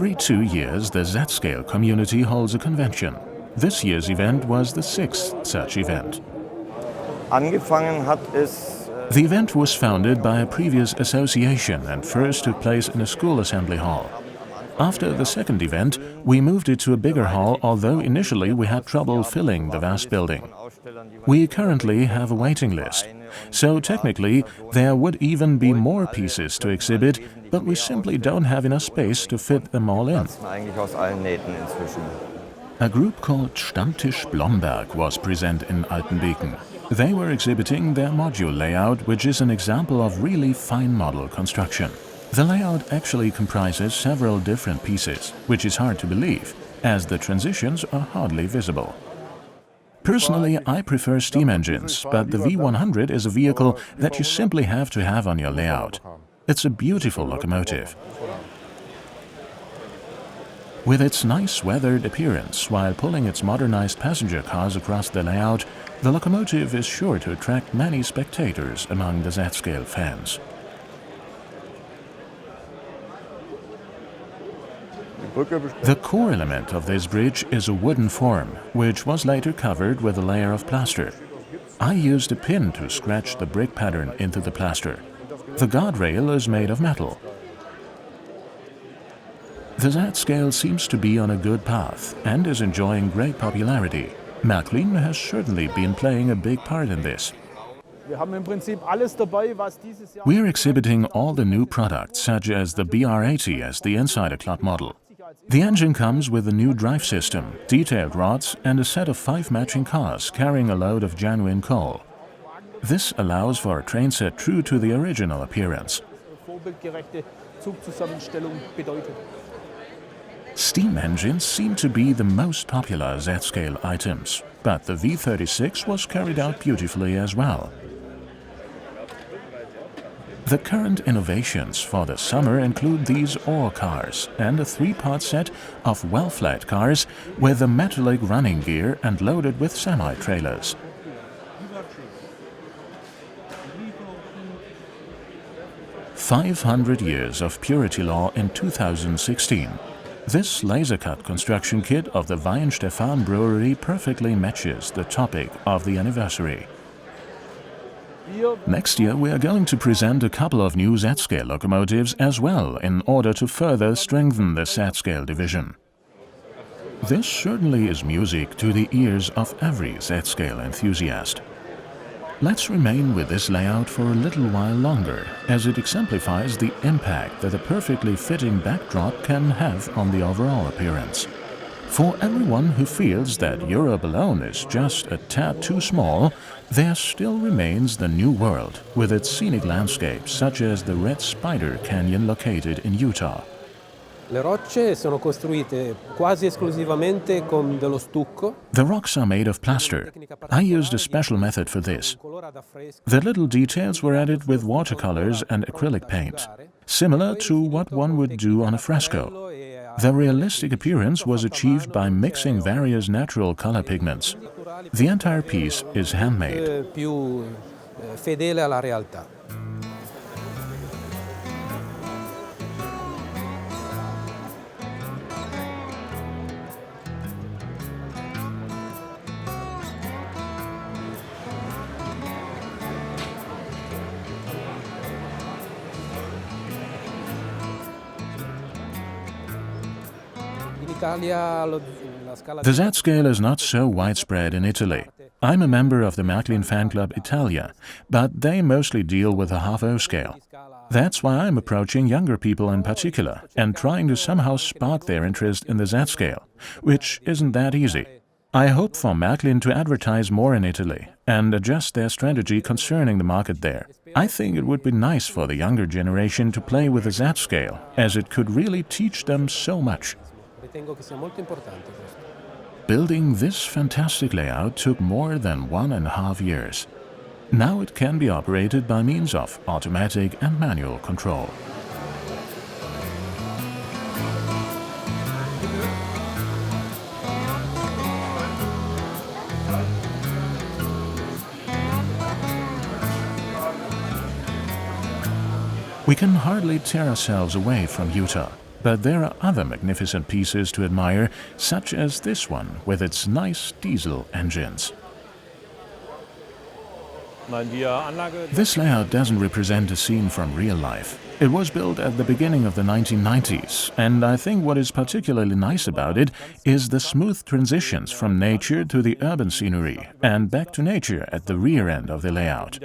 Every 2 years, the Z-Scale community holds a convention. This year's event was the 6th such event. The event was founded by a previous association and first took place in a school assembly hall. After the second event, we moved it to a bigger hall, although initially we had trouble filling the vast building. We currently have a waiting list, so technically there would even be more pieces to exhibit, but we simply don't have enough space to fit them all in. A group called Stammtisch Blomberg was present in Altenbeken. They were exhibiting their module layout, which is an example of really fine model construction. The layout actually comprises several different pieces, which is hard to believe, as the transitions are hardly visible. Personally, I prefer steam engines, but the V100 is a vehicle that you simply have to have on your layout. It's a beautiful locomotive. With its nice weathered appearance, while pulling its modernized passenger cars across the layout, the locomotive is sure to attract many spectators among the Z-Scale fans. The core element of this bridge is a wooden form, which was later covered with a layer of plaster. I used a pin to scratch the brick pattern into the plaster. The guardrail is made of metal. The Z-Scale seems to be on a good path and is enjoying great popularity. Märklin has certainly been playing a big part in this. We are exhibiting all the new products, such as the BR80 as the Insider Club model. The engine comes with a new drive system, detailed rods and a set of 5 matching cars carrying a load of genuine coal. This allows for a train set true to the original appearance. Steam engines seem to be the most popular Z-Scale items, but the V36 was carried out beautifully as well. The current innovations for the summer include these ore cars and a 3-part set of well-flat cars with a metallic running gear and loaded with semi-trailers. "500 years of purity law in 2016. This laser-cut construction kit of the Weihenstephan brewery perfectly matches the topic of the anniversary. Next year we are going to present a couple of new Z-Scale locomotives as well in order to further strengthen the Z-Scale division. This certainly is music to the ears of every Z-Scale enthusiast. Let's remain with this layout for a little while longer, as it exemplifies the impact that a perfectly fitting backdrop can have on the overall appearance. For everyone who feels that Europe alone is just a tad too small, there still remains the New World, with its scenic landscapes such as the Red Spider Canyon located in Utah. Le rocce sono costruite quasi esclusivamente con dello stucco. The rocks are made of plaster. I used a special method for this. The little details were added with watercolors and acrylic paint, similar to what one would do on a fresco. The realistic appearance was achieved by mixing various natural color pigments. The entire piece is handmade. Più fedele alla realtà. The Z-Scale is not so widespread in Italy. I'm a member of the Märklin fan club Italia, but they mostly deal with the half-O scale. That's why I'm approaching younger people in particular and trying to somehow spark their interest in the Z-Scale, which isn't that easy. I hope for Märklin to advertise more in Italy and adjust their strategy concerning the market there. I think it would be nice for the younger generation to play with the Z-Scale, as it could really teach them so much. Building this fantastic layout took more than 1.5 years. Now it can be operated by means of automatic and manual control. We can hardly tear ourselves away from Utah, but there are other magnificent pieces to admire, such as this one with its nice diesel engines. This layout doesn't represent a scene from real life. It was built at the beginning of the 1990s, and I think what is particularly nice about it is the smooth transitions from nature to the urban scenery and back to nature at the rear end of the layout.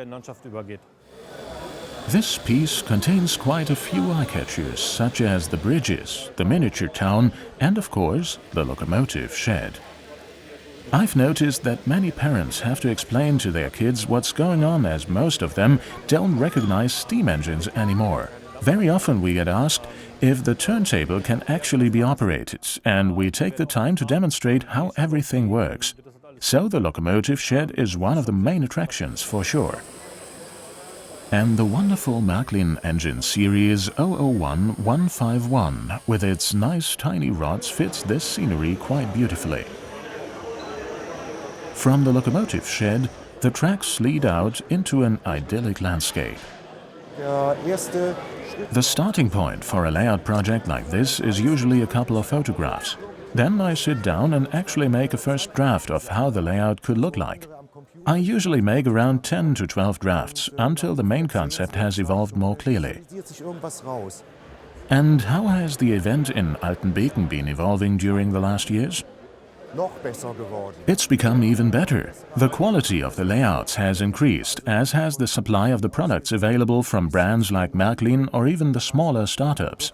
This piece contains quite a few eye-catchers, such as the bridges, the miniature town, and of course, the locomotive shed. I've noticed that many parents have to explain to their kids what's going on, as most of them don't recognize steam engines anymore. Very often we get asked if the turntable can actually be operated, and we take the time to demonstrate how everything works. So the locomotive shed is one of the main attractions for sure. And the wonderful Märklin engine series 001151 with its nice tiny rods fits this scenery quite beautifully. From the locomotive shed, the tracks lead out into an idyllic landscape. The starting point for a layout project like this is usually a couple of photographs. Then I sit down and actually make a first draft of how the layout could look like. I usually make around 10 to 12 drafts until the main concept has evolved more clearly. And how has the event in Altenbeken been evolving during the last years? It's become even better. The quality of the layouts has increased, as has the supply of the products available from brands like Märklin or even the smaller startups.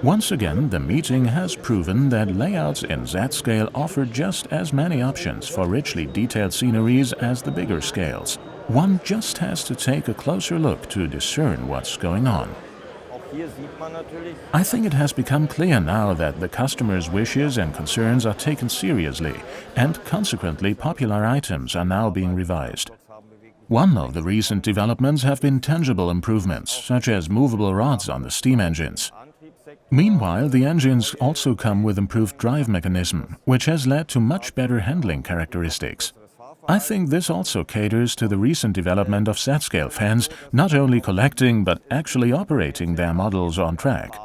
Once again, the meeting has proven that layouts in Z-scale offer just as many options for richly detailed sceneries as the bigger scales. One just has to take a closer look to discern what's going on. I think it has become clear now that the customer's wishes and concerns are taken seriously, and consequently popular items are now being revised. One of the recent developments have been tangible improvements, such as movable rods on the steam engines. Meanwhile, the engines also come with improved drive mechanism, which has led to much better handling characteristics. I think this also caters to the recent development of Z-scale fans, not only collecting but actually operating their models on track.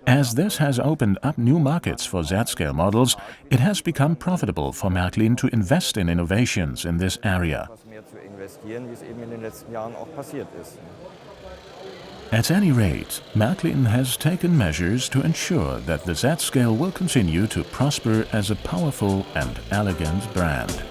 As this has opened up new markets for Z-scale models, it has become profitable for Märklin to invest in innovations in this area. At any rate, Märklin has taken measures to ensure that the Z-scale will continue to prosper as a powerful and elegant brand.